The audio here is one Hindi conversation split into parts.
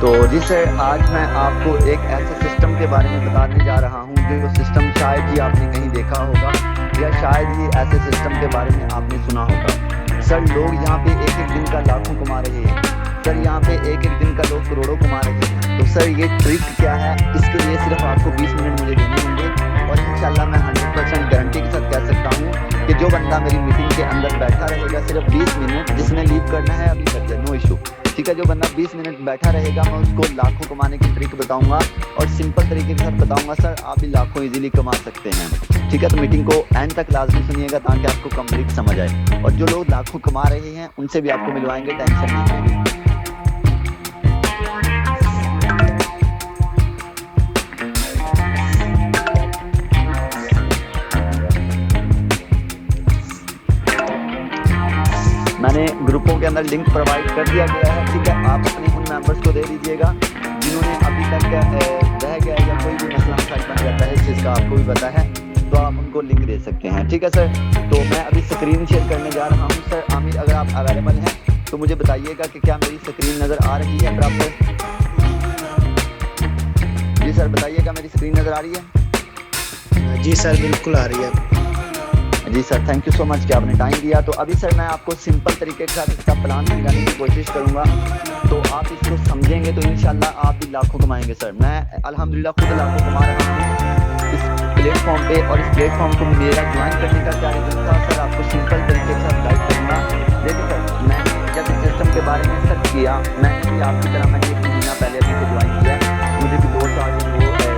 तो जी सर, आज मैं आपको एक ऐसे सिस्टम के बारे में बताने जा रहा हूँ जो सिस्टम शायद ही आपने कहीं देखा होगा या शायद ही ऐसे सिस्टम के बारे में आपने सुना होगा। सर, लोग यहाँ पे एक एक दिन का लाखों कमा रहे हैं। सर, यहाँ पे एक एक दिन का लोग करोड़ों कमा रहे हैं। तो सर, ये ट्रिक क्या है, इसके लिए सिर्फ आपको 20 मिनट मुझे देने होंगे और इंशाल्लाह मैं 100% गारंटी के साथ कह सकता हूँ कि जो बंदा मेरी मीटिंग के अंदर बैठा रहेगा सिर्फ 20 मिनट, जिसने लीव करना है अभी कर जाए, नो इशू। ठीक है, जो बंदा 20 मिनट बैठा रहेगा मैं उसको लाखों कमाने की ट्रिक बताऊंगा और सिंपल तरीके के साथ बताऊंगा। सर, आप भी लाखों इजीली कमा सकते हैं। ठीक है, तो मीटिंग को एंड तक लाजमी सुनिएगा ताकि आपको कंप्लीट समझ आए और जो लोग लाखों कमा रहे हैं उनसे भी आपको मिलवाएंगे, टेंशन नहीं लेनी। मैंने ग्रुपों के अंदर लिंक प्रोवाइड कर दिया गया है। ठीक है, आप अपने उन मेंबर्स को दे दीजिएगा जिन्होंने अभी तक रह गया या कोई भी मसला मसाइल बन जाता है, इस चीज़ का आपको भी पता है, तो आप उनको लिंक दे सकते हैं। ठीक है सर, तो मैं अभी स्क्रीन शेयर करने जा रहा हूँ। सर आमिर, अगर आप अवेलेबल हैं तो मुझे बताइएगा कि क्या मेरी स्क्रीन नज़र आ रही है बराबर। जी सर, बताइएगा मेरी स्क्रीन नज़र आ रही है? जी सर, बिल्कुल आ रही है। जी sir, thank you so much कि आपने टाइम दिया। तो अभी सर मैं आपको सिंपल तरीके के साथ इसका प्लान समझाने की कोशिश करूंगा, तो आप इसको समझेंगे तो इंशाल्लाह आप भी लाखों कमाएंगे। सर, मैं अल्हम्दुलिल्लाह खुद लाखों कमा रहा हूँ इस प्लेटफॉर्म पे, और इस प्लेटफॉर्म को मेरा ज्वाइन करने का क्या रीज़न था सर, आपको सिंपल तरीके के साथ गाइड करूँगा। देखिए सर, मैंने जब इस सिस्टम के बारे में सर्च किया, मैंने भी आपकी तरह मैंने 1 महीना पहले अभी से ज्वाइन किया है, मुझे भी 2-4 महीने हो गए।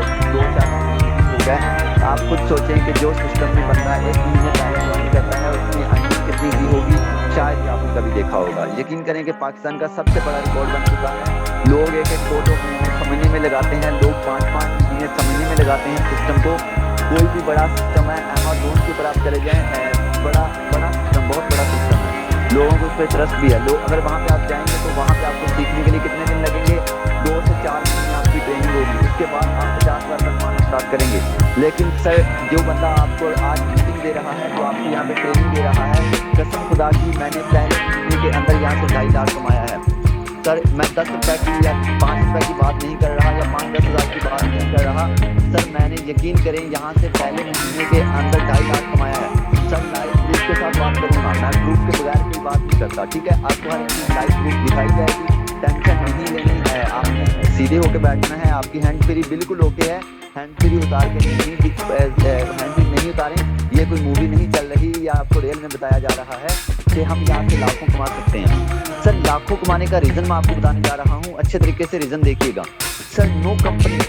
आप खुद सोचें कि जो सिस्टम में बंदा 1 महीने पहले ज्वाइन करता है उसकी अर्निंग कितनी की होगी, शायद ही आपने कभी देखा होगा। यकीन करें कि पाकिस्तान का सबसे बड़ा रिकॉर्ड बन चुका है। लोग 1-1, 2-2 महीने समझने में लगाते हैं, लोग 5-5 महीने समझने में लगाते हैं सिस्टम को। कोई भी बड़ा सिस्टम है, अमेज़न के ऊपर आप चले जाएँ, बड़ा बड़ा सिस्टम, बहुत बड़ा सिस्टम है, लोगों को उस पर ट्रस्ट भी है। लोग अगर वहाँ पे आप जाएंगे तो वहाँ पे आपको सीखने के लिए कितने दिन लगेंगे, 2 से 4 महीने आपकी ट्रेनिंग होगी, उसके बाद आप 50,000 तक कमाना स्टार्ट करेंगे। लेकिन सर, जो बंदा आपको आज मीटिंग दे रहा है, जो आपको यहाँ पे ट्रेनिंग दे रहा है, कसम खुदा की मैंने पहले महीने के अंदर यहाँ से 2.5 लाख कमाया है। सर, मैं 10 रुपए की या 5 रुपए की बात नहीं कर रहा या 5-10 हज़ार की बात नहीं कर रहा। सर, मैंने यकीन करें यहाँ से पहले महीने के अंदर 2.5 लाख कमाया है। सर, लाइव प्रूफ के साथ बात करूँगा, मैं प्रूफ के बगैर कोई बात नहीं करता। ठीक है, आपको हर एक चीज़ लाइव प्रूफ दिखाई जाएगी, टेंशन नहीं लेनी है, आपने सीधे होकर बैठना है। आपकी हैंड फ्री बिल्कुल ओके है, हैंड फ्री उतार के नहीं, हैंड फ्री नहीं उतारें। ये कोई मूवी नहीं चल रही या आपको रियल में बताया जा रहा है कि हम यहाँ से लाखों कमा सकते हैं। सर, लाखों कमाने का रीज़न मैं आपको बताने जा रहा हूँ, अच्छे तरीके से रीज़न देखिएगा। Sir, no company,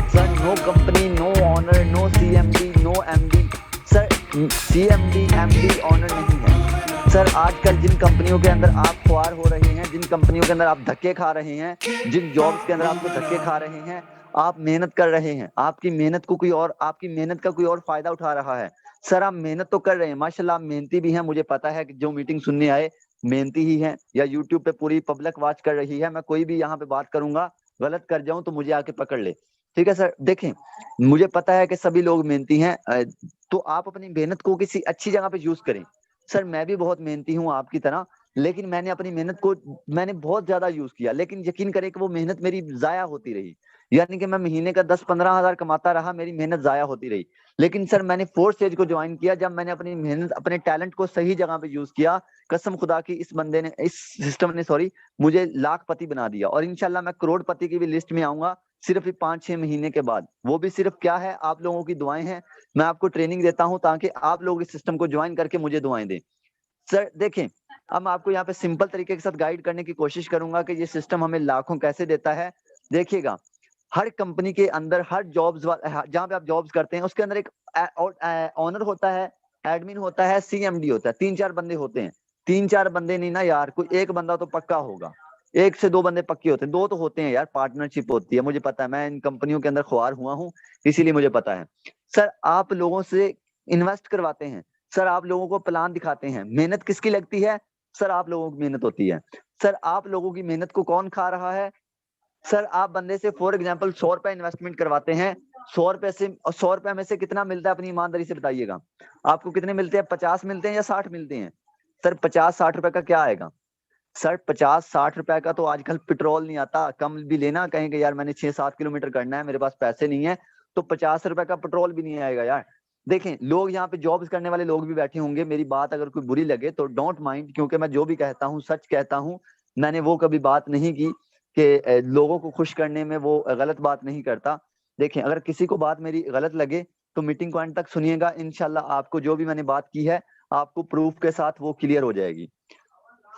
sir no company, no owner, no CMD, no MD. Sir, CMD MD owner नहीं है। सर, आजकल जिन कंपनियों के अंदर आप ख्वार हो रहे हैं, जिन कंपनियों के अंदर आप धक्के खा रहे हैं, जिन जॉब्स के अंदर आपको धक्के खा रहे हैं, आप मेहनत कर रहे हैं, आपकी मेहनत को कोई और, आपकी मेहनत का कोई और फायदा उठा रहा है। सर, आप मेहनत तो कर रहे हैं, माशाल्लाह आप मेहनती भी हैं, मुझे पता है कि जो मीटिंग सुनने आए मेहनती ही हैं, या यूट्यूब पे पूरी पब्लिक वॉच कर रही है। मैं कोई भी यहाँ पे बात करूंगा, गलत कर जाऊं तो मुझे आके पकड़ ले। ठीक है सर, देखें, मुझे पता है कि सभी लोग मेहनती हैं, तो आप अपनी मेहनत को किसी अच्छी जगह पे यूज करें। सर, मैं भी बहुत मेहनती हूँ आपकी तरह, लेकिन मैंने अपनी मेहनत को मैंने बहुत ज्यादा यूज किया, लेकिन यकीन करें कि वो मेहनत मेरी जाया होती रही। यानी कि मैं महीने का 10-15 हज़ार कमाता रहा, मेरी मेहनत जाया होती रही। लेकिन सर, मैंने 4th स्टेज को ज्वाइन किया जब मैंने अपनी मेहनत, अपने टैलेंट को सही जगह पे यूज किया। कसम खुदा की, इस बंदे ने, इस सिस्टम ने, सॉरी, मुझे लाखपति बना दिया और इंशाल्लाह मैं करोड़पति की भी लिस्ट में आऊंगा सिर्फ 5-6 महीने के बाद। वो भी सिर्फ क्या है, आप लोगों की दुआएं हैं। मैं आपको ट्रेनिंग देता हूं ताकि आप लोग इस सिस्टम को ज्वाइन करके मुझे दुआएं दें। सर देखें, अब मैं आपको यहाँ पे सिंपल तरीके के साथ गाइड करने की कोशिश करूंगा कि ये सिस्टम हमें लाखों कैसे देता है। देखिएगा, हर कंपनी के अंदर, हर जॉब्स जहाँ पे आप जॉब्स करते हैं उसके अंदर एक ऑनर होता है, एडमिन होता है, सीएमडी होता है, 3-4 बंदे होते हैं। 3-4 बंदे नहीं ना यार, कोई एक बंदा तो पक्का होगा, 1 से 2 बंदे पक्के होते हैं, 2 तो होते हैं यार, पार्टनरशिप होती है, मुझे पता है, मैं इन कंपनियों के अंदर ख्वार हुआ हूँ, इसीलिए मुझे पता है। सर, आप लोगों से इन्वेस्ट करवाते हैं, सर आप लोगों को प्लान दिखाते हैं, मेहनत किसकी लगती है? सर, आप लोगों की मेहनत होती है। सर, आप लोगों की मेहनत को कौन खा रहा है? सर, आप बंदे से फॉर एग्जांपल 100 रुपए इन्वेस्टमेंट करवाते हैं, 100 रुपए से, 100 रुपए में से कितना मिलता है अपनी ईमानदारी से बताइएगा? आपको कितने मिलते हैं? 50 मिलते हैं या 60 मिलते हैं? सर, 50-60 रुपए का क्या आएगा? सर 50-60 रुपए का तो आजकल पेट्रोल नहीं आता, कम भी लेना कहेंगे यार मैंने 6-7 किलोमीटर करना है, मेरे पास पैसे नहीं है, तो 50 रुपए का पेट्रोल भी नहीं आएगा यार। देखें, लोग यहाँ पे जॉब्स करने वाले लोग भी बैठे होंगे, मेरी बात अगर कोई बुरी लगे तो डोंट माइंड, क्योंकि मैं जो भी कहता हूँ सच कहता हूँ। मैंने वो कभी बात नहीं की कि लोगों को खुश करने में वो गलत बात नहीं करता। देखें, अगर किसी को बात मेरी गलत लगे तो मीटिंग को एंड तक सुनिएगा, इंशाल्लाह आपको जो भी मैंने बात की है आपको प्रूफ के साथ वो क्लियर हो जाएगी।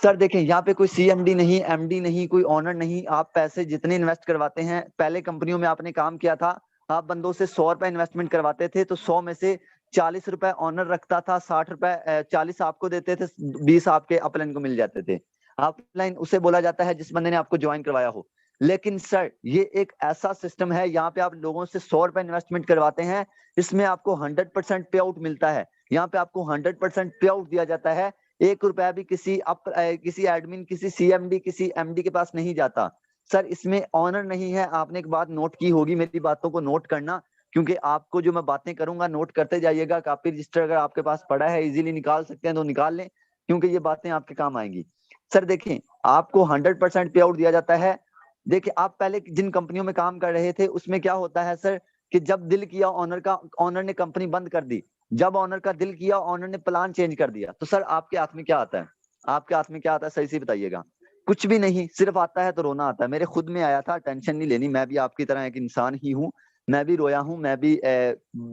सर देखें, यहाँ पे कोई सीएमडी नहीं, एमडी नहीं, कोई ऑनर नहीं, आप पैसे जितने इन्वेस्ट करवाते हैं, पहले कंपनियों में आपने काम किया था, आप बंदों से 100 रुपए इन्वेस्टमेंट करवाते थे तो 100 में से 40 रुपए ऑनर रखता था, 60 रुपए 40 आपको देते थे, 20 आपके अपलाइन को मिल जाते थे। अपलाइन उसे बोला जाता है जिस बंदे ने आपको ज्वाइन करवाया हो। लेकिन सर ये एक ऐसा सिस्टम है, यहाँ पे आप लोगों से 100 रुपए इन्वेस्टमेंट करवाते हैं, इसमें आपको 100% पे आउट मिलता है। यहाँ पे आपको 100% पे आउट दिया जाता है, 1 रुपया भी किसी एडमिन, किसी सीएमडी, किसी एमडी के पास नहीं जाता। सर इसमें ऑनर नहीं है। आपने एक बात नोट की होगी, मेरी बातों को नोट करना, क्योंकि आपको जो मैं बातें करूंगा नोट करते जाइएगा। कॉपी रजिस्टर अगर आपके पास पड़ा है, इजीली निकाल सकते हैं तो निकाल लें, क्योंकि ये बातें आपके काम आएंगी। सर देखें, आपको 100% पे आउट दिया जाता है। देखिए, आप पहले जिन कंपनियों में काम कर रहे थे उसमें क्या होता है सर, कि जब दिल किया ऑनर ने कंपनी बंद कर दी, जब ऑनर का दिल किया ऑनर ने प्लान चेंज कर दिया, तो सर आपके हाथ में क्या आता है? आपके हाथ में क्या आता है, सही से बताइएगा। कुछ भी नहीं, सिर्फ आता है तो रोना आता है। मेरे खुद में आया था, टेंशन नहीं लेनी, मैं भी आपकी तरह एक इंसान ही हूँ, मैं भी रोया हूँ, मैं भी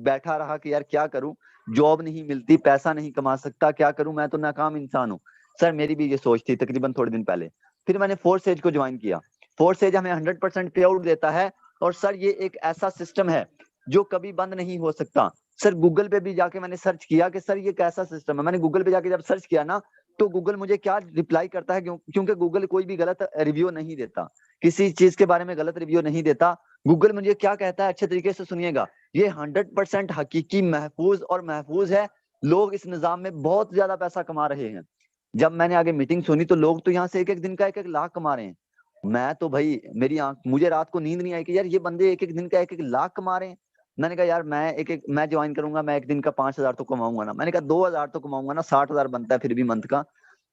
बैठा रहा कि यार क्या करूं, जॉब नहीं मिलती, पैसा नहीं कमा सकता, क्या करूं, मैं तो नाकाम इंसान हूँ। सर मेरी भी ये सोच थी तकरीबन थोड़े दिन पहले। फिर मैंने फोर्स एज को ज्वाइन किया। फोर्स एज हमें 100% पे आउट देता है, और सर ये एक ऐसा सिस्टम है जो कभी बंद नहीं हो सकता। सर गूगल पे भी जाके मैंने सर्च किया कि सर ये कैसा सिस्टम है। मैंने गूगल पे जाके जब सर्च किया ना, तो गूगल मुझे क्या रिप्लाई करता है, क्योंकि गूगल कोई भी गलत रिव्यू नहीं देता, किसी चीज के बारे में गलत रिव्यू नहीं देता। गूगल मुझे क्या कहता है, अच्छे तरीके से सुनिएगा, ये 100% हकीकी, महफूज और महफूज है। लोग इस निजाम में बहुत ज्यादा पैसा कमा रहे हैं। जब मैंने आगे मीटिंग सुनी तो लोग तो यहाँ से एक एक दिन का 1-1 लाख कमा रहे हैं। मैं तो भाई, मेरी आंख, मुझे रात को नींद नहीं आई कि यार ये बंदे एक एक दिन का 1-1 लाख कमा रहे हैं। मैंने कहा यार मैं ज्वाइन करूंगा, मैं एक दिन का 5,000 तो कमाऊंगा ना, मैंने कहा 2,000 तो कमाऊंगा ना, 60,000 बनता है फिर भी मंथ का।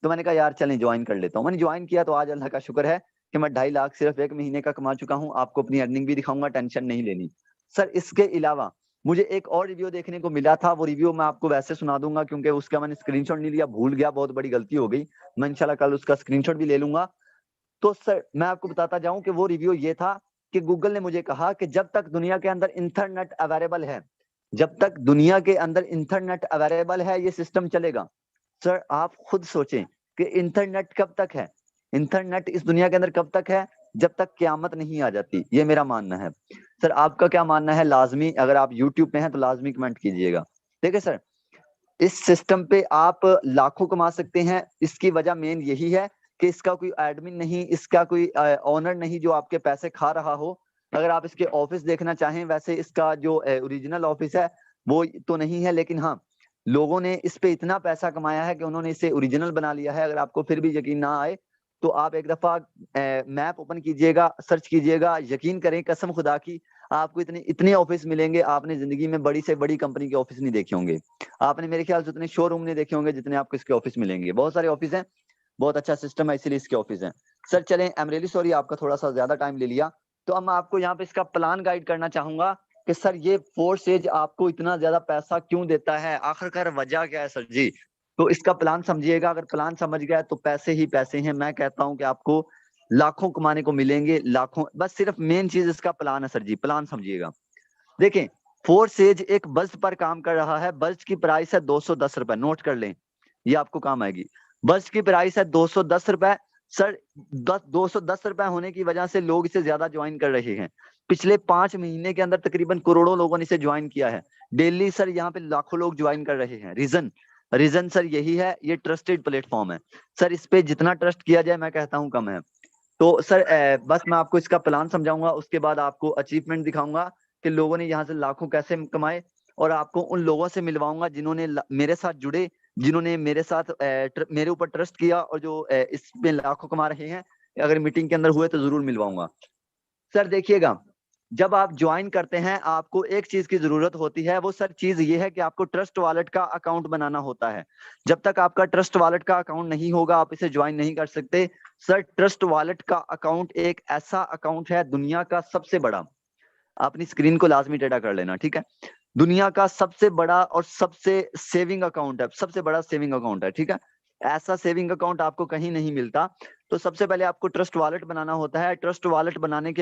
तो मैंने कहा यार चलें ज्वाइन कर लेता हूँ। मैंने ज्वाइन किया तो आज अल्लाह का शुक्र है कि मैं 2.5 लाख सिर्फ 1 महीने का कमा चुका हूँ। आपको अपनी अर्निंग भी दिखाऊंगा, टेंशन नहीं लेनी। सर इसके अलावा मुझे एक और रिव्यू देखने को मिला था, वो रिव्यू मैं आपको वैसे सुना दूंगा, क्योंकि उसका मैंने स्क्रीनशॉट नहीं लिया, भूल गया, बहुत बड़ी गलती हो गई। मैं इंशाल्लाह कल उसका स्क्रीनशॉट भी ले लूंगा। तो सर मैं आपको बताता जाऊं कि वो रिव्यू ये था कि गूगल ने मुझे कहा कि जब तक दुनिया के अंदर इंटरनेट अवेलेबल है, जब तक दुनिया के अंदर इंटरनेट अवेलेबल है, ये सिस्टम चलेगा। सर आप खुद सोचें कि इंटरनेट कब तक है, इंटरनेट इस दुनिया के अंदर कब तक है, जब तक क्यामत नहीं आ जाती, ये मेरा मानना है। सर आपका क्या मानना है? लाजमी, अगर आप यूट्यूब पे हैं तो लाजमी कमेंट कीजिएगा। देखिए सर, इस सिस्टम पे आप लाखों कमा सकते हैं। इसकी वजह मेन यही है कि इसका कोई एडमिन नहीं, इसका कोई ओनर नहीं जो आपके पैसे खा रहा हो। अगर आप इसके ऑफिस देखना चाहें, वैसे इसका जो ओरिजिनल ऑफिस है वो तो नहीं है, लेकिन हाँ, लोगों ने इस पे इतना पैसा कमाया है कि उन्होंने इसे ओरिजिनल बना लिया है। अगर आपको फिर भी यकीन ना आए तो आप एक दफा मैप ओपन कीजिएगा, सर्च कीजिएगा, यकीन करें कसम खुदा की, आपको इतने इतने ऑफिस मिलेंगे, आपने जिंदगी में बड़ी से बड़ी कंपनी के ऑफिस नहीं देखे होंगे। आपने मेरे ख्याल से उतने शोरूम नहीं देखे होंगे जितने आपको इसके ऑफिस मिलेंगे। बहुत सारे ऑफिस हैं, बहुत अच्छा सिस्टम है, इसीलिए इसके ऑफिस हैं। सर चलें, आई एम रियली सॉरी आपका थोड़ा सा ज्यादा टाइम ले लिया। तो अब मैं आपको यहाँ पे इसका प्लान गाइड करना चाहूंगा कि सर ये फोर्स एज आपको इतना ज्यादा पैसा क्यों देता है, आखिरकार वजह क्या है सर जी। तो इसका प्लान समझिएगा, अगर प्लान समझ गया तो पैसे ही पैसे हैं। मैं कहता हूं कि आपको लाखों कमाने को मिलेंगे, लाखों। बस सिर्फ मेन चीज इसका प्लान है सर जी, प्लान समझिएगा। देखें, फोर्स एज एक बल्ब पर काम कर रहा है। बल्ब की प्राइस है 210 रुपए, नोट कर लें, ये आपको काम आएगी। बल्ब की प्राइस है 210 रुपए। सर 210 रुपए होने की वजह से लोग इसे ज्यादा ज्वाइन कर रहे हैं। पिछले 5 महीने के अंदर तकरीबन करोड़ों लोगों ने इसे ज्वाइन किया है। डेली सर यहाँ पे लाखों लोग ज्वाइन कर रहे हैं। रीजन रीजन सर यही है, ये ट्रस्टेड प्लेटफॉर्म है। सर इस पे जितना ट्रस्ट किया जाए मैं कहता हूँ कम है। तो सर बस मैं आपको इसका प्लान समझाऊंगा, उसके बाद आपको अचीवमेंट दिखाऊंगा कि लोगों ने यहाँ से लाखों कैसे कमाए, और आपको उन लोगों से मिलवाऊंगा जिन्होंने मेरे साथ जुड़े, जिन्होंने मेरे साथ मेरे ऊपर ट्रस्ट किया, और जो इसमें लाखों कमा रहे हैं। अगर मीटिंग के अंदर हुए तो जरूर मिलवाऊंगा। सर देखिएगा, जब आप ज्वाइन करते हैं आपको एक चीज की जरूरत होती है, वो सर चीज ये है कि आपको ट्रस्ट वॉलेट का अकाउंट बनाना होता है। जब तक आपका ट्रस्ट वॉलेट का अकाउंट नहीं होगा आप इसे ज्वाइन नहीं कर सकते। सर ट्रस्ट वॉलेट का अकाउंट एक ऐसा अकाउंट है दुनिया का सबसे बड़ा, अपनी स्क्रीन को लाजमी टेढ़ा कर लेना, ठीक है, दुनिया का सबसे बड़ा और सबसे सेविंग अकाउंट है, सबसे बड़ा सेविंग अकाउंट है, ठीक है। ऐसा सेविंग अकाउंट आपको कहीं नहीं मिलता। तो सबसे पहले आपको ट्रस्ट वॉलेट बनाना होता है। ट्रस्ट वॉलेट बनाने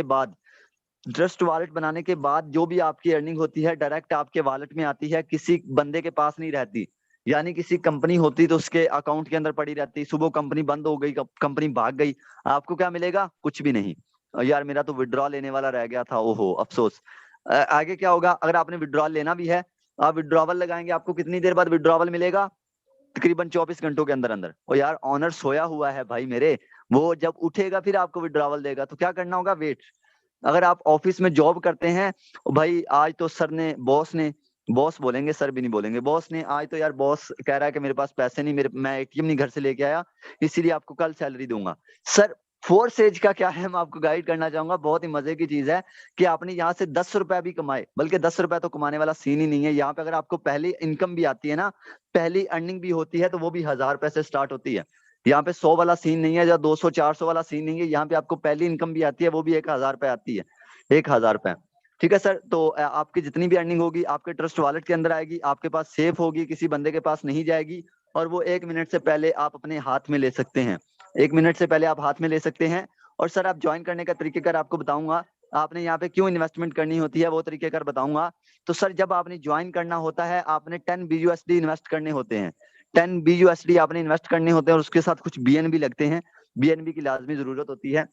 के बाद जो भी आपकी अर्निंग होती है डायरेक्ट आपके वॉलेट में आती है, किसी बंदे के पास नहीं रहती। यानी किसी कंपनी होती तो उसके अकाउंट के अंदर पड़ी रहती, सुबह कंपनी बंद हो गई, कंपनी भाग गई, आपको क्या मिलेगा? कुछ भी नहीं। यार मेरा तो विड्रॉ लेने वाला रह गया था, ओहो अफसोस। आगे क्या होगा? अगर आपने विड्रॉल लेना भी है, आप विड्रॉवल लगाएंगे, आपको कितनी देर बाद विड्रॉवल मिलेगा? तकरीबन 24 घंटों के अंदर अंदर। और यार ऑनर सोया हुआ है भाई मेरे, वो जब उठेगा फिर आपको विड्रॉवल देगा। तो क्या करना होगा? वेट। अगर आप ऑफिस में जॉब करते हैं, भाई आज तो सर ने, बॉस बोलेंगे, सर भी नहीं बोलेंगे, बॉस ने आज तो यार, बॉस कह रहा है कि मेरे पास पैसे नहीं, मैं एटीएम नहीं घर से लेके आया, इसीलिए आपको कल सैलरी दूंगा। सर फोर्स एज का क्या है, मैं आपको गाइड करना चाहूंगा, बहुत ही मजे की चीज है कि आपने यहाँ से 10 रुपए भी कमाए, बल्कि 10 रुपए तो कमाने वाला सीन ही नहीं है यहाँ पे। अगर आपको पहली इनकम भी आती है ना, पहली अर्निंग भी होती है, तो वो भी 1000 रुपए से स्टार्ट होती है। यहाँ पे 100 वाला सीन नहीं है या 200 400 वाला सीन नहीं है, यहाँ पे आपको पहली इनकम भी आती है, वो भी 1000 रुपए आती है, 1000 रुपए। ठीक है सर। तो आपकी जितनी भी अर्निंग होगी आपके ट्रस्ट वॉलेट के अंदर आएगी, आपके पास सेफ होगी, किसी बंदे के पास नहीं जाएगी, और वो 1 मिनट से पहले आप अपने हाथ में ले सकते हैं, 1 मिनट से पहले आप हाथ में ले सकते हैं। और सर आप ज्वाइन करने का तरीकेकार आपको बताऊंगा, आपने यहाँ पे क्यों इन्वेस्टमेंट करनी होती है वो तरीकेकार बताऊंगा। तो सर जब आपने ज्वाइन करना होता है आपने 10 BUSD इन्वेस्ट करने होते हैं, 10 BUSD आपने इन्वेस्ट करने होते हैं, और उसके साथ कुछ BNB लगते हैं, BNB की लाजमी जरूरत होती है।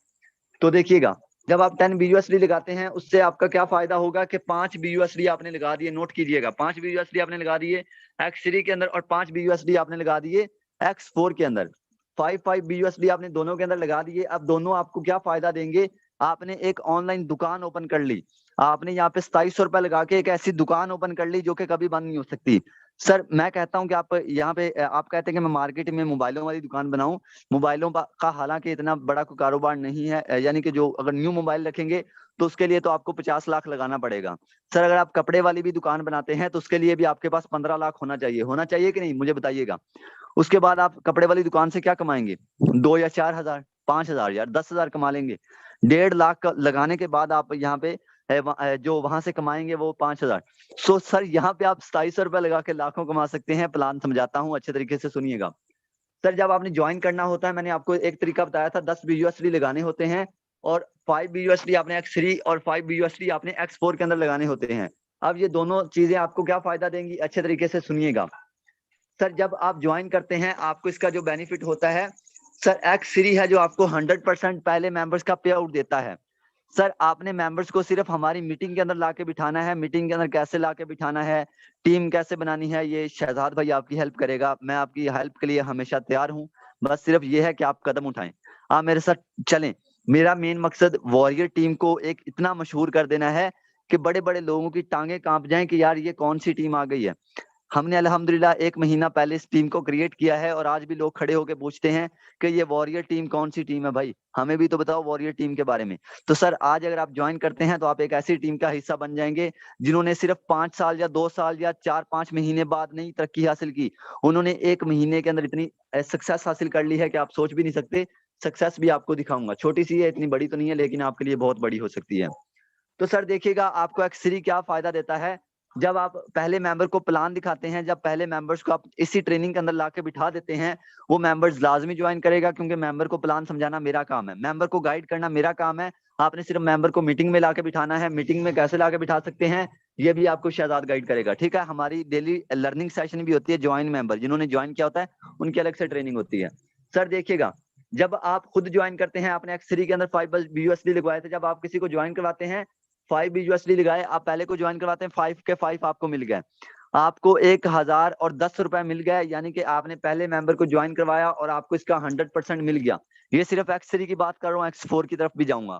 तो देखिएगा, जब आप 10 BUSD लगाते हैं उससे आपका क्या फायदा होगा कि 5 BUSD आपने लगा दिए, नोट कीजिएगा, 5 BUSD आपने लगा दिए X3 के अंदर, और 5 BUSD आपने लगा दिए X4 के अंदर, 5 BUSD आपने दोनों के अंदर लगा दिए। अब दोनों आपको क्या फायदा देंगे? आपने एक ऑनलाइन दुकान ओपन कर ली, आपने यहाँ पे 2700 रुपए लगा के एक ऐसी दुकान ओपन कर ली जो कि कभी बंद नहीं हो सकती। सर मैं कहता हूँ कि आप यहाँ पे, आप कहते हैं कि मैं मार्केट में मोबाइलों वाली दुकान बनाऊं, मोबाइलों का हालांकि इतना बड़ा कोई कारोबार नहीं है, यानी कि जो अगर न्यू मोबाइल रखेंगे तो उसके लिए तो आपको 50 लाख लगाना पड़ेगा। सर अगर आप कपड़े वाली भी दुकान बनाते हैं तो उसके लिए भी आपके पास 15 लाख होना चाहिए कि नहीं, मुझे बताइएगा। उसके बाद आप कपड़े वाली दुकान से क्या कमाएंगे? 2 या 4 हजार, 5 हजार, यार 10 हजार कमा लेंगे। 1.5 लाख लगाने के बाद आप यहाँ पे जो वहां से कमाएंगे वो 5 हजार। सो सर यहाँ पे आप 2700 रुपए लगा के लाखों कमा सकते हैं। प्लान समझाता हूँ, अच्छे तरीके से सुनिएगा। सर जब आपने ज्वाइन करना होता है, मैंने आपको एक तरीका बताया था, 10 BUSD लगाने होते हैं, और 5 BUSD आपने X3 और 5 BUSD आपने X4 के अंदर लगाने होते हैं। अब ये दोनों चीजें आपको क्या फायदा देंगी, अच्छे तरीके से सुनिएगा। सर जब आप ज्वाइन करते हैं आपको इसका जो बेनिफिट होता है, सर X3 है जो आपको 100% पहले मेंबर्स का पे आउट देता है। सर आपने मेंबर्स को सिर्फ हमारी मीटिंग के अंदर लाके बिठाना है। मीटिंग के अंदर कैसे लाके बिठाना है, टीम कैसे बनानी है, ये शहजाद भाई आपकी हेल्प करेगा। मैं आपकी हेल्प के लिए हमेशा तैयार हूँ, बस सिर्फ ये है कि आप कदम उठाएं, आप मेरे साथ चलें। मेरा मेन मकसद वॉरियर टीम को एक इतना मशहूर कर देना है कि बड़े बड़े लोगों की टांगे कांप जाएं कि यार ये कौन सी टीम आ गई है। हमने अल्हम्दुलिल्लाह 1 महीना पहले इस टीम को क्रिएट किया है, और आज भी लोग खड़े होकर पूछते हैं कि ये वॉरियर टीम कौन सी टीम है, भाई हमें भी तो बताओ वॉरियर टीम के बारे में। तो सर आज अगर आप ज्वाइन करते हैं तो आप एक ऐसी टीम का हिस्सा बन जाएंगे जिन्होंने सिर्फ 5 साल या 2 साल या 4-5 महीने बाद नहीं तरक्की हासिल की, उन्होंने 1 महीने के अंदर इतनी सक्सेस हासिल कर ली है कि आप सोच भी नहीं सकते। सक्सेस भी आपको दिखाऊंगा, छोटी सी है, इतनी बड़ी तो नहीं है, लेकिन आपके लिए बहुत बड़ी हो सकती है। तो सर देखिएगा आपको X3 क्या फायदा देता है। जब आप पहले मेंबर को प्लान दिखाते हैं, जब पहले मेंबर्स को आप इसी ट्रेनिंग के अंदर लाके बिठा देते हैं, वो मेंबर्स लाजमी ज्वाइन करेगा, क्योंकि मेंबर को प्लान समझाना मेरा काम है, मेंबर को गाइड करना मेरा काम है। आपने सिर्फ मेंबर को मीटिंग में लाके बिठाना है। मीटिंग में कैसे लाके बिठा सकते हैं ये भी आपको शहजाद गाइड करेगा, ठीक है। हमारी डेली लर्निंग सेशन भी होती है, ज्वाइन मेंबर जिन्होंने ज्वाइन किया होता है उनकी अलग से ट्रेनिंग होती है। सर देखिएगा, जब आप खुद ज्वाइन करते हैं, आपने X3 के अंदर 5 BUSD लगवाए थे, जब आप किसी को ज्वाइन करवाते हैं 5 BUSD लगाए, आप पहले को ज्वाइन करवाते हैं, 5 के 5 आपको मिल गए, आपको 1010 रुपए मिल गए। यानी कि आपने पहले मेंबर को ज्वाइन करवाया और आपको इसका 100% मिल गया। ये सिर्फ X3 की बात कर रहा हूँ, X4 की तरफ भी जाऊंगा।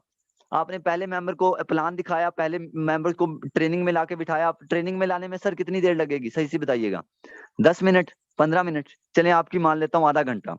आपने पहले मेंबर को प्लान दिखाया, पहले मेंबर को ट्रेनिंग में लाके बिठाया। ट्रेनिंग में लाने में सर कितनी देर लगेगी, सही से बताइएगा? 10 मिनट, 15 मिनट, चलिए आपकी मान लेता हूँ आधा घंटा।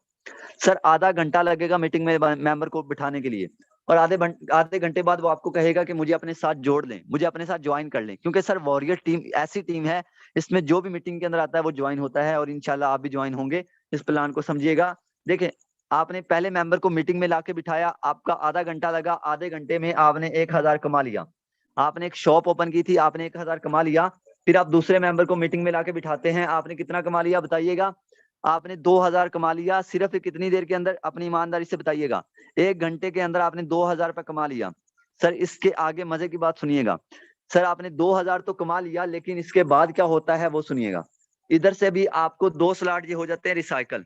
सर आधा घंटा लगेगा मीटिंग में मेंबर को बिठाने के लिए, और आधे घंटे बाद वो आपको कहेगा कि मुझे अपने साथ जोड़ लें, मुझे अपने साथ ज्वाइन कर लें, क्योंकि सर वॉरियर टीम ऐसी टीम है, इसमें जो भी मीटिंग के अंदर आता है वो ज्वाइन होता है, और इंशाल्लाह आप भी ज्वाइन होंगे। इस प्लान को समझिएगा। देखिए, आपने पहले मेंबर को मीटिंग में लाके बिठाया, आपका आधा घंटा लगा, आधे घंटे में आपने 1000 कमा लिया। आपने एक शॉप ओपन की थी, आपने 1000 कमा लिया। फिर आप दूसरे मेंबर को मीटिंग में लाके बिठाते हैं, आपने कितना कमा लिया बताइएगा? आपने 2000 कमा लिया सिर्फ कितनी देर के अंदर? अपनी ईमानदारी से बताइएगा। 1 घंटे के अंदर आपने 2000 रुपये कमा लिया। सर इसके आगे मजे की बात सुनिएगा। सर आपने 2000 तो कमा लिया, लेकिन इसके बाद क्या होता है वो सुनिएगा। इधर से भी आपको 2 स्लॉट ये हो जाते हैं रिसाइकल,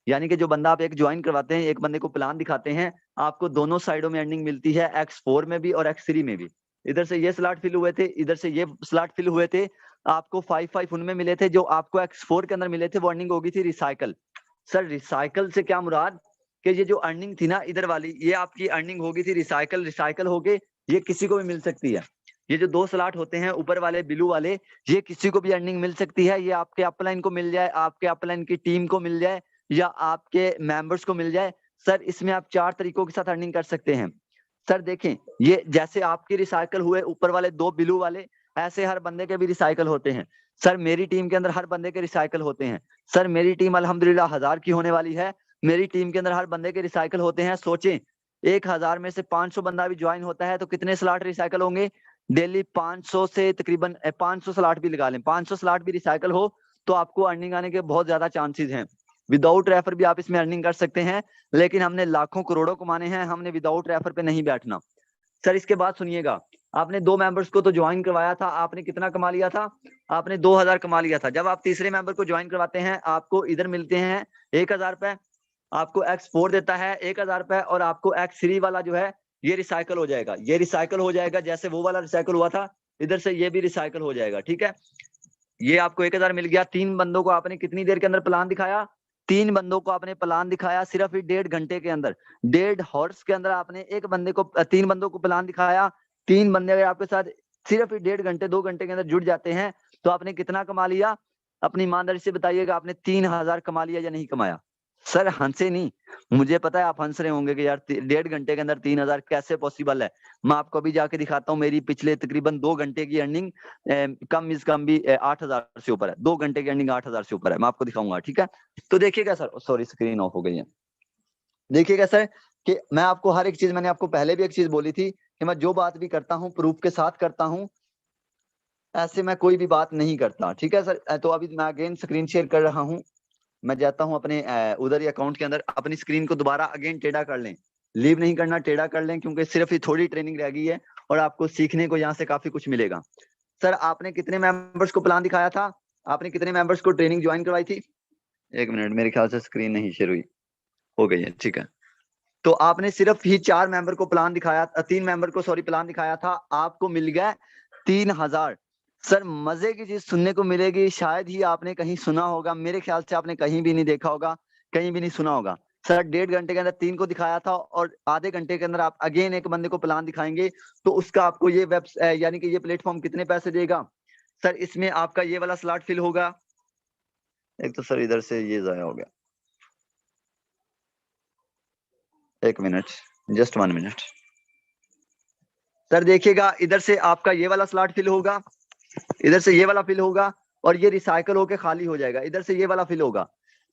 यानी कि जो बंदा आप एक ज्वाइन करवाते हैं, एक बंदे को प्लान दिखाते हैं, आपको दोनों साइडों में अर्निंग मिलती है, X4 में भी और X3 में भी। इधर से ये स्लॉट फिल हुए थे, इधर से ये स्लॉट फिल हुए थे, आपको 5 उनमें मिले थे, जो आपको X4 के अंदर मिले थे वो अर्निंग होगी थी रिसाइकल। सर रिसाइकल से क्या मुराद कि ये जो अर्निंग थी ना इधर वाली, ये आपकी अर्निंग होगी थी रिसाइकल। रिसाइकल हो गए, ये किसी को भी मिल सकती है। ये जो 2 स्लॉट होते हैं ऊपर वाले ब्लू वाले, ये किसी को भी अर्निंग मिल सकती है। ये आपके अपलाइन को मिल जाए, आपके अपलाइन की टीम को मिल जाए, या आपके मेंबर्स को मिल जाए। सर इसमें आप 4 तरीकों के साथ अर्निंग कर सकते हैं। सर देखें, ये जैसे आपके रिसाइकल हुए ऊपर वाले 2 ब्लू वाले, ऐसे हर बंदे के भी रिसाइकल होते हैं। सर मेरी टीम के अंदर हर बंदे के रिसाइकल होते हैं। सर मेरी टीम अल्हम्दुलिल्लाह 1000 की होने वाली है। मेरी टीम के अंदर हर बंदे के रिसाइकल होते हैं। सोचें, 1000 में से 500 बंदा भी ज्वाइन होता है तो कितने स्लॉट रिसाइकल होंगे? डेली 500 से तकरीबन 500 स्लॉट भी लगा लें, 500 स्लॉट भी रिसाइकल हो तो आपको अर्निंग आने के बहुत ज्यादा चांसेस हैं। विदाउट रेफर भी आप इसमें अर्निंग कर सकते हैं, लेकिन हमने लाखों करोड़ों कमाने हैं, हमने विदाउट रेफर पे नहीं बैठना। सर इसके बाद सुनिएगा, आपने 2 मेंबर्स को तो ज्वाइन करवाया था, आपने कितना कमा लिया था? आपने 2000 कमा लिया था। जब आप तीसरे मेंबर को ज्वाइन करवाते हैं, आपको इधर मिलते हैं 1000 रुपए, आपको X4 देता है 1000 रुपए, और आपको X3 वाला जो है ये रिसाइकल हो जाएगा। ये रिसाइकल हो जाएगा जैसे वो वाला रिसाइकल हुआ था, इधर से ये भी रिसाइकल हो जाएगा। ठीक है, ये आपको 1000 मिल गया। 3 बंदों को आपने कितनी देर के अंदर प्लान दिखाया? 3 बंदों को आपने प्लान दिखाया सिर्फ 1.5 घंटे के अंदर, 1.5 हॉर्स के अंदर आपने एक बंदे को 3 बंदों को प्लान दिखाया। 3 बंदे अगर आपके साथ सिर्फ 1.5 घंटे 2 घंटे के अंदर जुड़ जाते हैं तो आपने कितना कमा लिया? अपनी ईमानदारी से बताइएगा, आपने 3000 कमा लिया या नहीं कमाया? सर हंसे नहीं, मुझे पता है आप हंस रहे होंगे कि यार 1.5 घंटे के अंदर 3000 कैसे पॉसिबल है। मैं आपको अभी जाके दिखाता हूँ, मेरी पिछले तकरीबन 2 घंटे की अर्निंग कम इज कम भी 8000 से ऊपर है। 2 घंटे की अर्निंग 8000 से ऊपर है, मैं आपको दिखाऊंगा। ठीक है, तो देखिएगा सर, सॉरी स्क्रीन ऑफ हो गई है। देखिएगा सर कि मैं आपको हर एक चीज, मैंने आपको पहले भी एक चीज बोली थी कि मैं जो बात भी करता हूँ प्रूफ के साथ करता हूँ, ऐसे मैं कोई भी बात नहीं करता। ठीक है सर, तो अभी मैं अगेन स्क्रीन शेयर कर रहा हूँ। मैं जाता हूं अपने उधर ही अकाउंट के अंदर, अपनी स्क्रीन को दोबारा अगेन टेढ़ा कर लें, लीव नहीं करना, टेढ़ा कर लें, क्योंकि सिर्फ ही थोड़ी ट्रेनिंग रह गई है और आपको सीखने को यहाँ से काफी कुछ मिलेगा। सर आपने कितने मेंबर्स को प्लान दिखाया था? आपने कितने मेंबर्स को ट्रेनिंग ज्वाइन करवाई थी? 1 मिनट, मेरे ख्याल से स्क्रीन नहीं शेयर हुई, हो गई है। ठीक है, तो आपने सिर्फ ही 4 मेंबर को प्लान दिखाया, 3 मेंबर को सॉरी प्लान दिखाया था, आपको मिल गया 3000। सर मजे की चीज सुनने को मिलेगी, शायद ही आपने कहीं सुना होगा, मेरे ख्याल से आपने कहीं भी नहीं देखा होगा, कहीं भी नहीं सुना होगा। सर 1.5 घंटे के अंदर 3 को दिखाया था, और आधे घंटे के अंदर आप अगेन एक बंदे को प्लान दिखाएंगे तो उसका आपको ये यानी कि ये प्लेटफॉर्म कितने पैसे देगा? सर इसमें आपका ये वाला स्लॉट फिल होगा। एक तो सर इधर से ये जाया हो गया, 1 मिनट, जस्ट 1 मिनट। सर देखिएगा, इधर से आपका ये वाला स्लॉट फिल होगा, इधर से ये वाला फिल होगा, और ये रिसाइकल होके खाली हो जाएगा। इधर से ये वाला फिल होगा।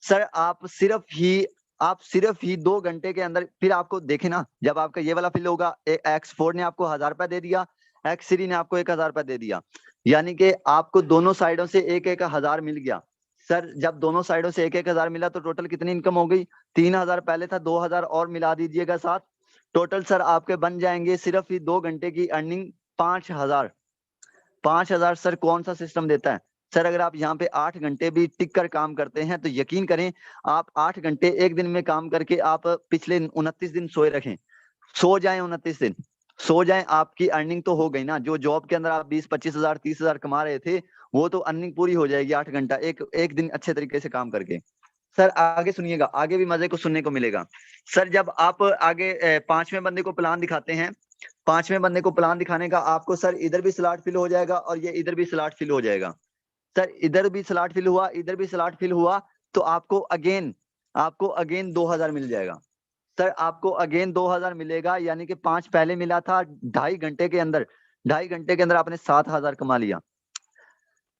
सर आप सिर्फ ही 2 घंटे के अंदर, फिर आपको देखे ना, जब आपका ये वाला फिल होगा, X4 ने आपको 1000 रुपए दे दिया, X3 ने आपको 1000 रुपए दे दिया, यानी कि आपको दोनों साइडों से 1-1000 मिल गया। सर जब दोनों साइडों से 1-1000 मिला तो टोटल कितनी इनकम हो गई? 3000 पहले था, 2000 और मिला दीजिएगा साथ, टोटल सर आपके बन जाएंगे सिर्फ ही 2 घंटे की अर्निंग 5000। 5000 सर कौन सा सिस्टम देता है? सर अगर आप यहाँ पे 8 घंटे भी टिक कर काम करते हैं तो यकीन करें, आप 8 घंटे एक दिन में काम करके आप पिछले 29 दिन सोए रखें, सो जाएं 29 दिन, सो जाएं, आपकी अर्निंग तो हो गई ना। जो जॉब के अंदर आप 20-25 हजार 30,000 कमा रहे थे, वो तो अर्निंग पूरी हो जाएगी 8 घंटा एक दिन अच्छे तरीके से काम करके। सर आगे सुनिएगा, आगे भी मजे को सुनने को मिलेगा। सर जब आप आगे 5वें बंदे को प्लान दिखाते हैं, 5वें बंदे को प्लान दिखाने का आपको सर इधर भी स्लॉट फिल हो जाएगा और ये इधर भी स्लॉट फिल हो जाएगा। सर इधर भी स्लॉट फिल हुआ, इधर भी स्लॉट फिल हुआ, तो आपको अगेन 2000 मिल जाएगा। सर आपको अगेन 2000 मिलेगा, यानी कि 5 पहले मिला था, 2.5 घंटे के अंदर, 2.5 घंटे के अंदर आपने 7000 कमा लिया।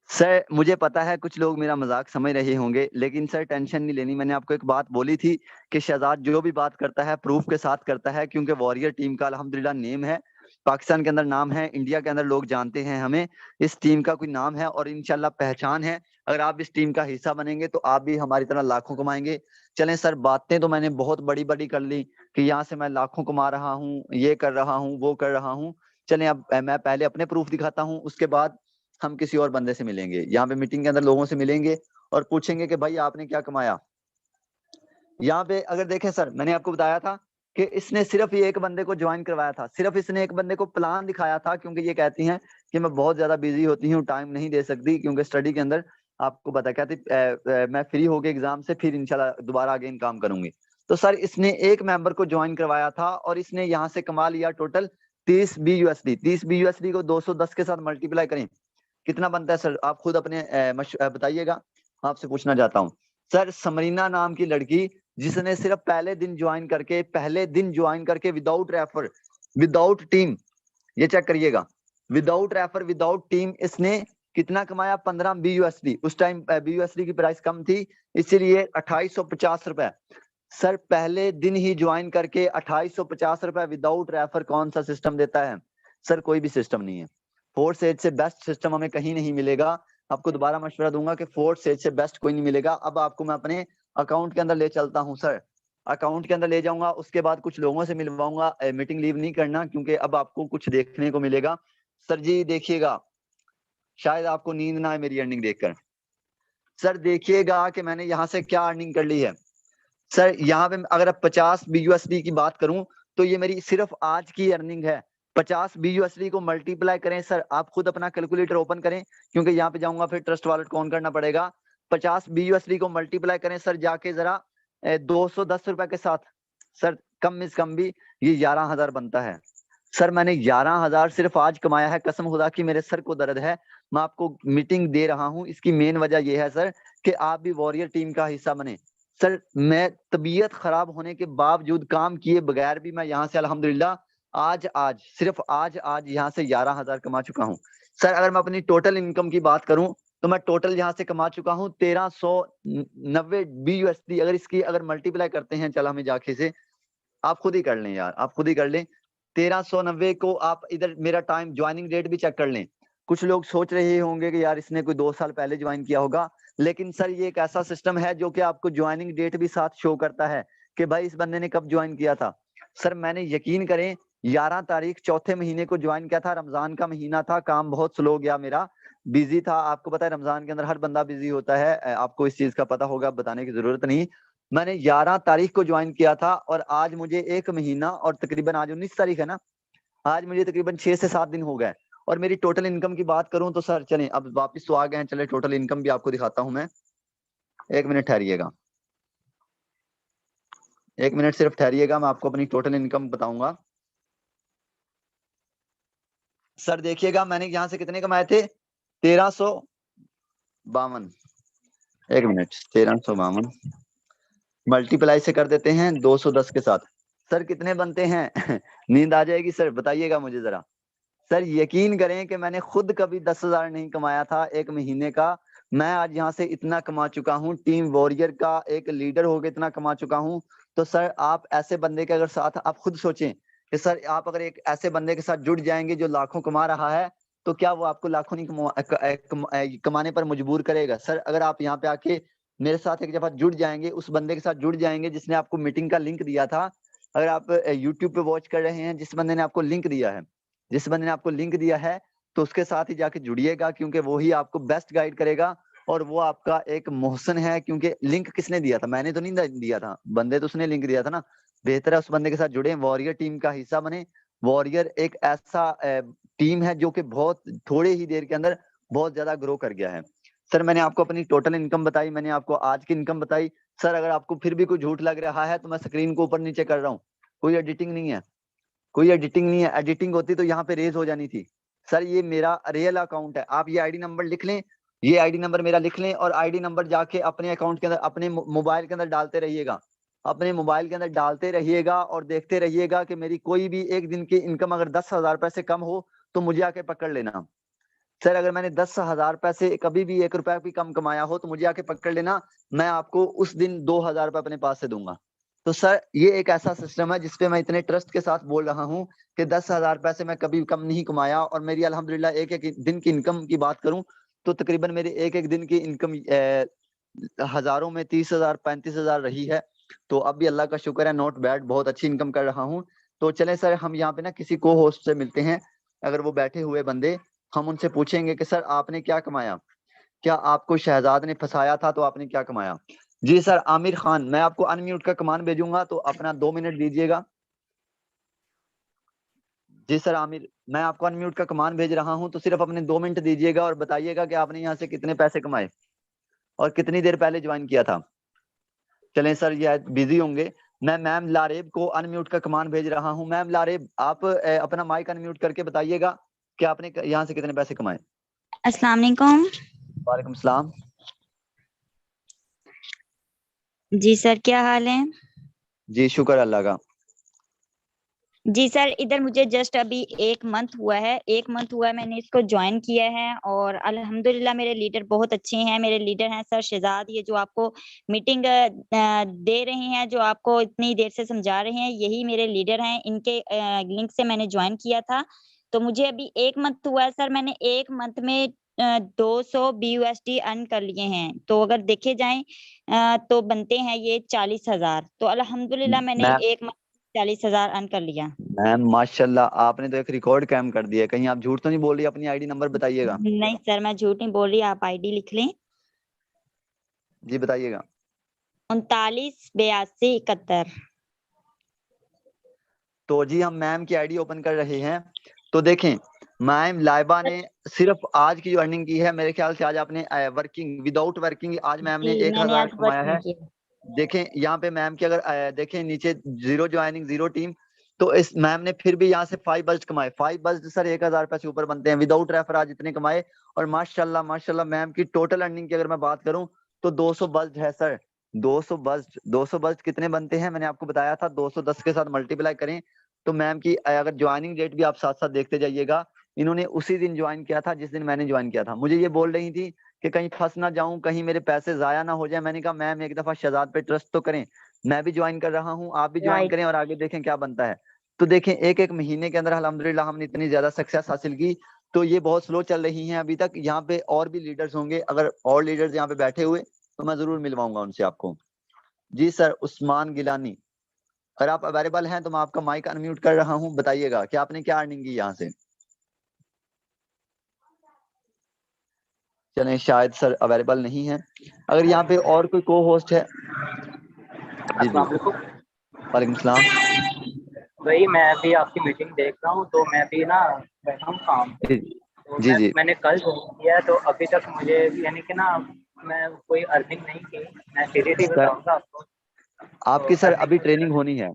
सर मुझे पता है कुछ लोग मेरा मजाक समझ रहे होंगे, लेकिन सर टेंशन नहीं लेनी। मैंने आपको एक बात बोली थी कि शहजाद जो भी बात करता है प्रूफ के साथ करता है, क्योंकि वॉरियर टीम का अल्हम्दुलिल्लाह नेम है, पाकिस्तान के अंदर नाम है, इंडिया के अंदर लोग जानते हैं हमें, इस टीम का कोई नाम है और इंशाल्लाह पहचान है। अगर आप इस टीम का हिस्सा बनेंगे तो आप भी हमारी तरह लाखों कमाएंगे। चलें सर, बातें तो मैंने बहुत बड़ी बड़ी कर ली कि यहाँ से मैं लाखों कमा रहा हूँ, ये कर रहा हूँ, वो कर रहा हूँ। चलें अब मैं पहले अपने प्रूफ दिखाता हूँ, उसके बाद हम किसी और बंदे से मिलेंगे, यहाँ पे मीटिंग के अंदर लोगों से मिलेंगे और पूछेंगे कि भाई आपने क्या कमाया। यहाँ पे अगर देखें सर, मैंने आपको बताया था कि इसने सिर्फ ये एक बंदे को ज्वाइन करवाया था, सिर्फ इसने एक बंदे को प्लान दिखाया था, क्योंकि ये कहती हैं कि मैं बहुत ज्यादा बिजी होती हूँ, टाइम नहीं दे सकती, क्योंकि स्टडी के अंदर आपको पता क्या थी, मैं फ्री हो गए एग्जाम से, फिर इंशाल्लाह दोबारा अगेन काम करूंगी। तो सर इसने एक मेंबर को ज्वाइन करवाया था और इसने यहाँ से कमा लिया टोटल 30 BUSD। 30 BUSD को 210 के साथ मल्टीप्लाई करें, कितना बनता है सर? आप खुद अपने बताइएगा, आपसे पूछना चाहता हूँ। सर समरीना नाम की लड़की, जिसने सिर्फ पहले दिन ज्वाइन करके विदाउट रेफर, विदाउट टीम, ये चेक करिएगा, विदाउट रेफर, विदाउट टीम, इसने कितना कमाया? 15 BUSD। उस टाइम BUSD की प्राइस कम थी, इसीलिए 2850 रुपए। सर पहले दिन ही ज्वाइन करके 2850 रुपए विदाउट रेफर कौन सा सिस्टम देता है? सर कोई भी सिस्टम नहीं है। फोर्स एज से बेस्ट सिस्टम हमें कहीं नहीं मिलेगा। आपको दोबारा मशवरा दूंगा कि फोर्स एज से बेस्ट कोई नहीं मिलेगा। अब आपको मैं अपने अकाउंट के अंदर ले चलता हूँ सर, अकाउंट के अंदर ले जाऊंगा, उसके बाद कुछ लोगों से मिलवाऊंगा। मीटिंग लीव नहीं करना, क्योंकि अब आपको कुछ देखने को मिलेगा। सर जी देखिएगा, शायद आपको नींद ना आए मेरी अर्निंग देखकर। सर देखिएगा कि मैंने यहाँ से क्या अर्निंग कर ली है। सर यहाँ पे अगर आप 50 BUSD की बात करूं तो ये मेरी सिर्फ आज की अर्निंग है। 50 BUSD को मल्टीप्लाई करें सर, आप खुद अपना कैलकुलेटर ओपन करें, क्योंकि यहाँ पे जाऊंगा फिर ट्रस्ट वॉलेट कौन करना पड़ेगा। 50 BUSD को मल्टीप्लाई करें सर जाके जरा 210 रुपए के साथ, सर कम से कम भी ये 11,000 बनता है। सर मैंने 11,000 सिर्फ आज कमाया है, कसम खुदा की मेरे सर को दर्द है। मैं आपको मीटिंग दे रहा हूँ, इसकी मेन वजह यह है सर कि आप भी वॉरियर टीम का हिस्सा बने। सर मैं तबीयत खराब होने के बावजूद, काम किए बगैर भी, मैं यहाँ से अल्हम्दुलिल्लाह आज सिर्फ आज यहाँ से 11,000 कमा चुका हूँ। सर अगर मैं अपनी टोटल इनकम की बात करूं तो मैं टोटल यहाँ से कमा चुका हूँ 1390 BUSD। अगर इसकी अगर मल्टीप्लाई करते हैं, चला हमें जाके से, आप खुद ही कर लें यार, आप खुद ही कर लें। 1390 को आप इधर मेरा टाइम ज्वाइनिंग डेट भी चेक कर लें। कुछ लोग सोच रहे होंगे कि यार इसने कोई 2 साल पहले ज्वाइन किया होगा, लेकिन सर ये एक ऐसा सिस्टम है जो कि आपको ज्वाइनिंग डेट भी साथ शो करता है कि भाई इस बंदे ने कब ज्वाइन किया था। सर मैंने, यकीन करें, 11 तारीख चौथे महीने को ज्वाइन किया था, रमजान का महीना था, काम बहुत स्लो गया मेरा, बिजी था। आपको पता है रमजान के अंदर हर बंदा बिजी होता है, आपको इस चीज का पता होगा, बताने की जरूरत नहीं। मैंने 11 तारीख को ज्वाइन किया था और आज मुझे 1 महीना और तकरीबन, आज 19 तारीख है ना, आज मुझे तकरीबन 6 से 7 दिन हो गए। और मेरी टोटल इनकम की बात करूं तो सर चलें अब वापस तो आ गए हैं, चले टोटल इनकम भी आपको दिखाता हूं मैं। 1 मिनट ठहरिएगा, 1 मिनट सिर्फ ठहरिएगा, मैं आपको अपनी टोटल इनकम बताऊंगा। सर देखिएगा मैंने यहाँ से कितने कमाए थे, 1352। 1 मिनट, 1352 मल्टीप्लाई से कर देते हैं 210 के साथ, सर कितने बनते हैं? नींद आ जाएगी सर, बताइएगा मुझे जरा। सर यकीन करें कि मैंने खुद कभी 10,000 नहीं कमाया था 1 महीने का, मैं आज यहाँ से इतना कमा चुका हूँ, टीम वॉरियर का एक लीडर होकर इतना कमा चुका हूँ। तो सर आप ऐसे बंदे के अगर साथ, आप खुद सोचें कि सर आप अगर एक ऐसे बंदे के साथ जुड़ जाएंगे जो लाखों कमा रहा है, तो क्या वो आपको लाखों नहीं कमाने पर मजबूर करेगा? सर अगर आप यहाँ पे आके मेरे साथ एक दफा जुड़ जाएंगे, उस बंदे के साथ जुड़ जाएंगे जिसने आपको मीटिंग का लिंक दिया था। अगर आप यूट्यूब पे वॉच कर रहे हैं, जिस बंदे ने आपको लिंक दिया है, जिस बंदे ने आपको लिंक दिया है, तो उसके साथ ही जाके जुड़िएगा, क्योंकि वो ही आपको बेस्ट गाइड करेगा। और वो आपका एक मोहसन है, क्योंकि लिंक किसने दिया था? मैंने तो नहीं दिया था, बंदे तो उसने लिंक दिया था ना। बेहतर है उस बंदे के साथ जुड़े, वॉरियर टीम का हिस्सा बने। वॉरियर एक ऐसा टीम है जो कि बहुत थोड़े ही देर के अंदर बहुत ज्यादा ग्रो कर गया है। सर मैंने आपको अपनी टोटल इनकम बताई, मैंने आपको आज की इनकम बताई। सर अगर आपको फिर भी कोई झूठ लग रहा है तो मैं स्क्रीन को ऊपर नीचे कर रहा हूँ, कोई एडिटिंग नहीं है, कोई एडिटिंग नहीं है। एडिटिंग होती तो यहाँ पे रेज हो जानी थी। सर ये मेरा रियल अकाउंट है, आप ये आईडी नंबर लिख लें, ये आईडी नंबर मेरा लिख लें, और आईडी नंबर जाके अपने अकाउंट के अंदर, अपने मोबाइल के अंदर डालते रहिएगा। अपने मोबाइल के अंदर डालते रहिएगा और देखते रहिएगा कि मेरी कोई भी एक दिन की इनकम अगर 10,000 रुपए से कम हो तो मुझे आके पकड़ लेना। सर अगर मैंने 10,000 रुपए से कभी भी 1 रुपया भी कम कमाया हो तो मुझे आके पकड़ लेना, मैं आपको उस दिन 2,000 रुपए अपने पास से दूंगा। तो सर ये एक ऐसा सिस्टम है जिसपे मैं इतने ट्रस्ट के साथ बोल रहा हूँ कि 10,000 रुपए से मैं कभी कम नहीं कमाया, और मेरी अल्हम्दुलिल्लाह एक एक दिन की इनकम की बात करूं तो तकरीबन मेरी एक एक दिन की इनकम हजारों में 30,000 35,000 रही है। तो अब भी अल्लाह का शुक्र है, नॉट बैड, बहुत अच्छी इनकम कर रहा हूँ। तो चले सर हम यहाँ पे ना किसी को होस्ट से मिलते हैं, अगर वो बैठे हुए बंदे, हम उनसे पूछेंगे कि सर आपने क्या कमाया, क्या आपको शहजाद ने फंसाया था तो आपने क्या कमाया। जी सर आमिर खान, मैं आपको अनम्यूट का कमांड भेजूंगा तो अपना 2 मिनट दीजिएगा। जी सर आमिर, मैं आपको अनम्यूट का कमांड भेज रहा हूं तो सिर्फ अपने 2 मिनट दीजिएगा और बताइएगा कि आपने यहाँ से कितने पैसे कमाए और कितनी देर पहले ज्वाइन किया था। चलें सर ये बिजी होंगे। मैं मैम लारेब को अनम्यूट का कमांड भेज रहा हूँ। मैम लारेब आप अपना माइक अनम्यूट करके बताइएगा कि आपने यहाँ से कितने पैसे कमाए। अस्सलाम वालेकुम। वालेकुम सलाम। जी सर, क्या हाल है? जी शुक्र अल्लाह का। जी सर, इधर मुझे जस्ट अभी 1 मंथ हुआ है, 1 मंथ हुआ है मैंने इसको ज्वाइन किया है और अल्हम्दुलिल्लाह मेरे लीडर बहुत अच्छे हैं। मेरे लीडर हैं सर शहजाद, ये जो आपको मीटिंग दे रहे हैं, जो आपको इतनी देर से समझा रहे हैं, यही मेरे लीडर हैं। इनके लिंक से मैंने ज्वाइन किया था। तो मुझे अभी 1 मंथ हुआ है सर, मैंने 1 मंथ में 200 BUSD अर्न कर लिए हैं। तो अगर देखे जाएं तो बनते हैं ये 40,000। तो अल्हम्दुलिल्लाह मैंने मैं 1 मंथ 40,000 अर्न कर लिया। मैम माशाल्लाह, आपने तो एक रिकॉर्ड कायम कर दिया है। कहीं आप झूठ तो नहीं बोल रही? अपनी आईडी नंबर बताइएगा। नहीं सर, मैं झूठ नहीं बोल रही, आप आईडी लिख लें। जी बताइएगा। 39 82 71। तो जी हम मैम की आईडी ओपन कर रहे हैं। तो देखें मैम लाइबा ने सिर्फ आज की जो अर्निंग की है, मेरे ख्याल से आज आपने वर्किंग विदाउट वर्किंग आज मैम ने जी, मैंने 1,000 आज कमाया वर्क नहीं है। किया। देखें यहाँ पे मैम की अगर देखें नीचे जीरो ज्वाइनिंग जीरो टीम, तो इस मैम ने फिर भी यहाँ से 5 बस्ट कमाए। 5 बस्ट सर 1,000 रुपए से ऊपर बनते हैं, विदाउट रेफर आज इतने कमाए। और माशाल्लाह माशाल्लाह मैम की टोटल अर्निंग की अगर मैं बात करूं तो 200 बस्ट है सर। 200 बस्ट कितने बनते हैं मैंने आपको बताया था, 210 के साथ मल्टीप्लाई करें तो मैम की अगर ज्वाइनिंग डेट भी आप साथ साथ देखते जाइएगा, इन्होंने उसी दिन ज्वाइन किया था जिस दिन मैंने ज्वाइन किया था। मुझे ये बोल रही थी कि कहीं फंस ना जाऊं, कहीं मेरे पैसे जाया ना हो जाए। मैंने कहा मैम एक दफा शहजाद पे ट्रस्ट तो करें, मैं भी ज्वाइन कर रहा हूं, आप भी ज्वाइन राइट। करें और आगे देखें क्या बनता है। तो देखें एक एक महीने के अंदर अल्हम्दुलिल्लाह हमने इतनी ज्यादा सक्सेस हासिल की। तो ये बहुत स्लो चल रही हैं अभी तक। यहाँ पे और भी लीडर्स होंगे, अगर और लीडर्स यहाँ पे बैठे हुए तो मैं जरूर मिलवाऊंगा उनसे आपको। जी सर उस्मान गिलानी, अगर आप अवेलेबल हैं तो मैं आपका माइक अनम्यूट कर रहा हूँ, बताइएगा कि आपने क्या अर्निंग की यहाँ से। चलें शायद सर अवेलेबल नहीं है। अगर यहाँ पे और कोई को होस्ट है। जी जी अस्सलाम वालेकुम। वालेकुम सलाम। वही मैं अभी आपकी मीटिंग देख रहा हूँ, तो मैं भी ना बैठा हूँ काम पे। जी तो जी जी। मैंने कल ज्वाइन किया है, तो अभी तक मुझे यानी कि ना मैं कोई अर्निंग नहीं की। मैं सीरियसली सर बताऊंगा आपको, तो आपकी सर अर्निंग अभी वगैरह। ट्रेनिंग होनी है।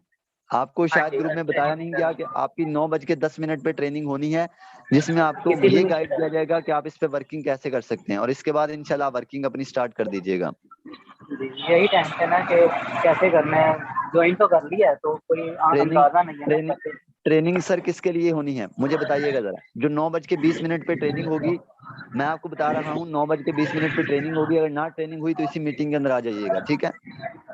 आपको हाँ शायद जी, ग्रुप में बताया ट्रेनिंग नहीं कर गया रहा कि हूँ। आपकी 9:10 पे ट्रेनिंग होनी है, जिसमें आपको किसी ये लिंक पे गाइड किया जाएगा कि आप इस पे वर्किंग कैसे कर सकते हैं, और इसके बाद इंशाल्लाह वर्किंग अपनी स्टार्ट कर दीजिएगा। जी, यही टेंशन है कि कैसे करना है। ज्वाइन तो कर लिया है, तो कोई ट्रेनिंग अंदाजा नहीं है ना ट्रेनिंग कैसे। ट्रेनिंग सर किसके लिए होनी है मुझे बताइएगा जरा। जो 9:20 पे ट्रेनिंग होगी, मैं आपको बता रहा हूँ 9:20 पे ट्रेनिंग होगी। अगर ना ट्रेनिंग हुई तो इसी मीटिंग के अंदर आ जाइएगा, ठीक है।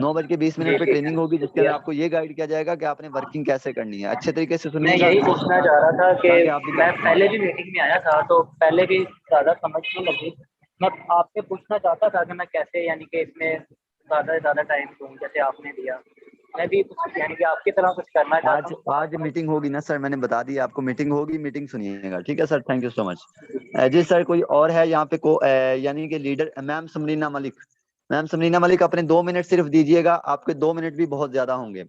9:20 जी पे ठीक है, ट्रेनिंग होगी जिसके अंदर शुक्रिया। आपको ये गाइड किया जाएगा कि आपने वर्किंग कैसे करनी है। अच्छे तरीके से मैं सुनिएगा यही पूछना चाह रहा था कि ताकि आप भी कर मैं सकें। पहले भी मीटिंग में आया था, तो पहले भी ज़्यादा समझ नहीं लगी। मैं आपसे पूछना चाहता था कि मैं कैसे यानी कि इसमें ज़्यादा से ज़्यादा टाइम दूँ, जैसे आपने दिया। मैं भी कुछ यानी कि आपकी तरह कुछ करना चाहता आज हूँ। आज मीटिंग होगी ना सर, मैंने बता दिया आपको मीटिंग होगी, मीटिंग सुनिएगा, ठीक है sir. Thank you so much. जी सर कोई और है यहाँ पे को यानी कि leader? Ma'am Samreena Malik, ma'am Samreena Malik अपने 2 मिनट सिर्फ दीजिएगा, आपके 2 मिनट भी बहुत ज्यादा होंगे।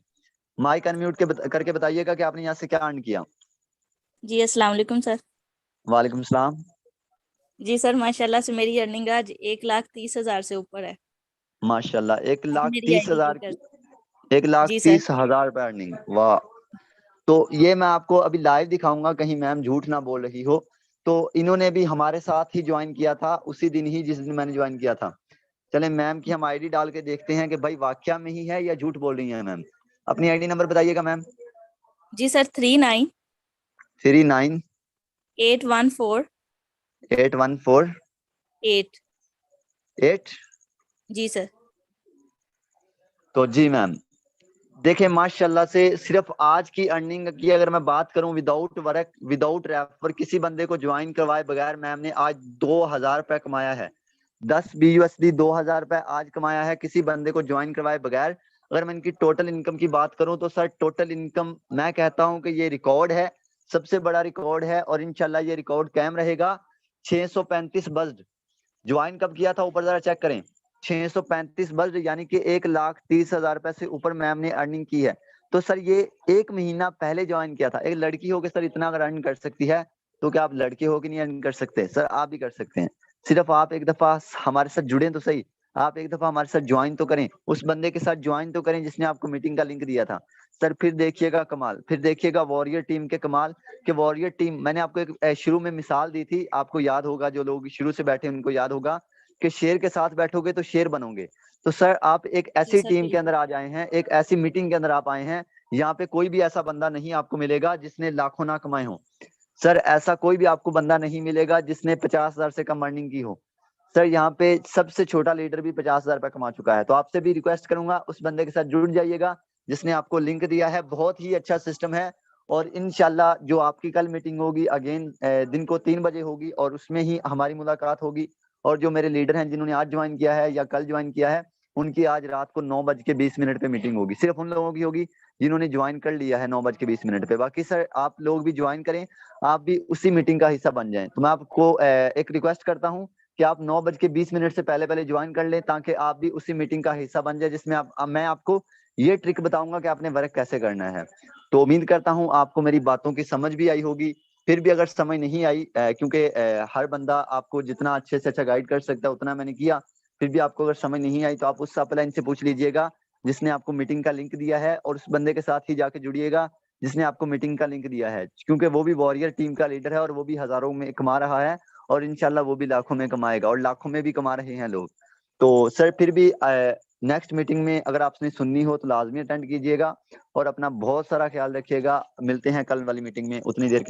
माइक अनम्यूट करके बताइएगा कि आपने यहाँ से क्या अर्न किया। जी अस्सलाम वालेकुम सर। वालेकुम सलाम। जी सर, माशाल्लाह से मेरी अर्निंग आज 1,30,000 से ऊपर है। माशाल्लाह एक आप लाख मेरी तीस आईडी हजार चेक कर। की 1,30,000 जी सर। रुपए अर्निंग, वाह। तो ये मैं आपको अभी लाइव दिखाऊंगा, कहीं मैम झूठ ना बोल रही हो। तो इन्होंने भी हमारे साथ ही ज्वाइन किया था उसी दिन ही जिस दिन मैंने ज्वाइन किया था। चले मैम की हम आईडी डाल के देखते हैं कि भाई वाकया में ही है या झूठ बोल रही हैं मैम। अपनी आईडी नंबर बताइएगा मैम। जी सर 39 39 814 814 8। 8। जी सर। तो जी मैम देखिए माशाल्लाह से सिर्फ आज की अर्निंग की अगर मैं बात करूं विदाउट वर्क विदाउट रेफर किसी बंदे को ज्वाइन करवाए बगैर मैम ने आज 2000 रुपए कमाया है। 10 BUSD 2000 रुपए आज कमाया है किसी बंदे को ज्वाइन करवाए बगैर। अगर मैं इनकी टोटल इनकम की बात करूं तो सर टोटल इनकम मैं कहता हूं कि ये रिकॉर्ड है, सबसे बड़ा रिकॉर्ड है और इंशाल्लाह ये रिकॉर्ड कायम रहेगा। 635 बज्ड ज्वाइन कब किया था ऊपर जरा चेक करें। 635 बज्ड यानी कि 1,30,000 रुपए से ऊपर मैम ने अर्निंग की है। तो सर ये 1 महीना पहले ज्वाइन किया था। एक लड़की हो के सर इतना अगर अर्न कर सकती है तो क्या आप लड़के हो के नहीं अर्न कर सकते? सर आप भी कर सकते हैं। सिर्फ आप एक दफा हमारे साथ जुड़े तो सही, आप एक दफा हमारे साथ ज्वाइन तो करें, उस बंदे के साथ ज्वाइन तो करें जिसने आपको मीटिंग का लिंक दिया था। सर फिर देखिएगा कमाल, फिर देखिएगा वॉरियर टीम के कमाल कि वॉरियर टीम मैंने आपको एक शुरू में मिसाल दी थी, आपको याद होगा, जो लोग शुरू से बैठे उनको याद होगा कि शेर के साथ बैठोगे तो शेर बनोगे। तो सर आप एक ऐसी सर, टीम के अंदर आ जाए हैं, एक ऐसी मीटिंग के अंदर आप आए हैं, यहाँ पे कोई भी ऐसा बंदा नहीं आपको मिलेगा जिसने लाखों ना कमाए हो। सर ऐसा कोई भी आपको बंदा नहीं मिलेगा जिसने 50,000 से कम अर्निंग की हो। सर यहाँ पे सबसे छोटा लीडर भी 50,000 रुपए कमा चुका है। तो आपसे भी रिक्वेस्ट करूंगा उस बंदे के साथ जुड़ जाइएगा जिसने आपको लिंक दिया है। बहुत ही अच्छा सिस्टम है और इंशाल्लाह जो आपकी कल मीटिंग होगी अगेन दिन को 3 बजे होगी और उसमें ही हमारी मुलाकात होगी। और जो मेरे लीडर हैं जिन्होंने आज ज्वाइन किया है या कल ज्वाइन किया है उनकी आज रात को 9:20 पे मीटिंग होगी। सिर्फ उन लोगों की होगी जिन्होंने ज्वाइन कर लिया है 9:20 पे। बाकी सर आप लोग भी ज्वाइन करें, आप भी उसी मीटिंग का हिस्सा बन जाएं। तो मैं आपको एक रिक्वेस्ट करता हूँ कि आप 9:20 से पहले पहले ज्वाइन कर लें ताकि आप भी उसी मीटिंग का हिस्सा बन जाए जिसमें मैं आपको ये ट्रिक बताऊंगा कि आपने वर्क कैसे करना है। तो उम्मीद करता हूँ आपको मेरी बातों की समझ भी आई होगी। फिर भी अगर समझ नहीं आई क्योंकि हर बंदा आपको जितना अच्छे से अच्छा गाइड कर सकता है उतना मैंने किया, फिर भी आपको अगर समझ नहीं आई तो आप उस अपलाइन से पूछ लीजिएगा जिसने आपको मीटिंग का लिंक दिया है और उस बंदे के साथ ही जाके जुड़िएगा जिसने आपको मीटिंग का लिंक दिया है, क्योंकि वो भी वॉरियर टीम का लीडर है और वो भी हजारों में कमा रहा है और इंशाल्लाह वो भी लाखों में कमाएगा और लाखों में भी कमा रहे हैं लोग। तो सर फिर भी नेक्स्ट मीटिंग में अगर आपने सुननी हो तो लाजमी अटेंड कीजिएगा और अपना बहुत सारा ख्याल रखिएगा। मिलते हैं कल वाली मीटिंग में, उतनी देर के लिए।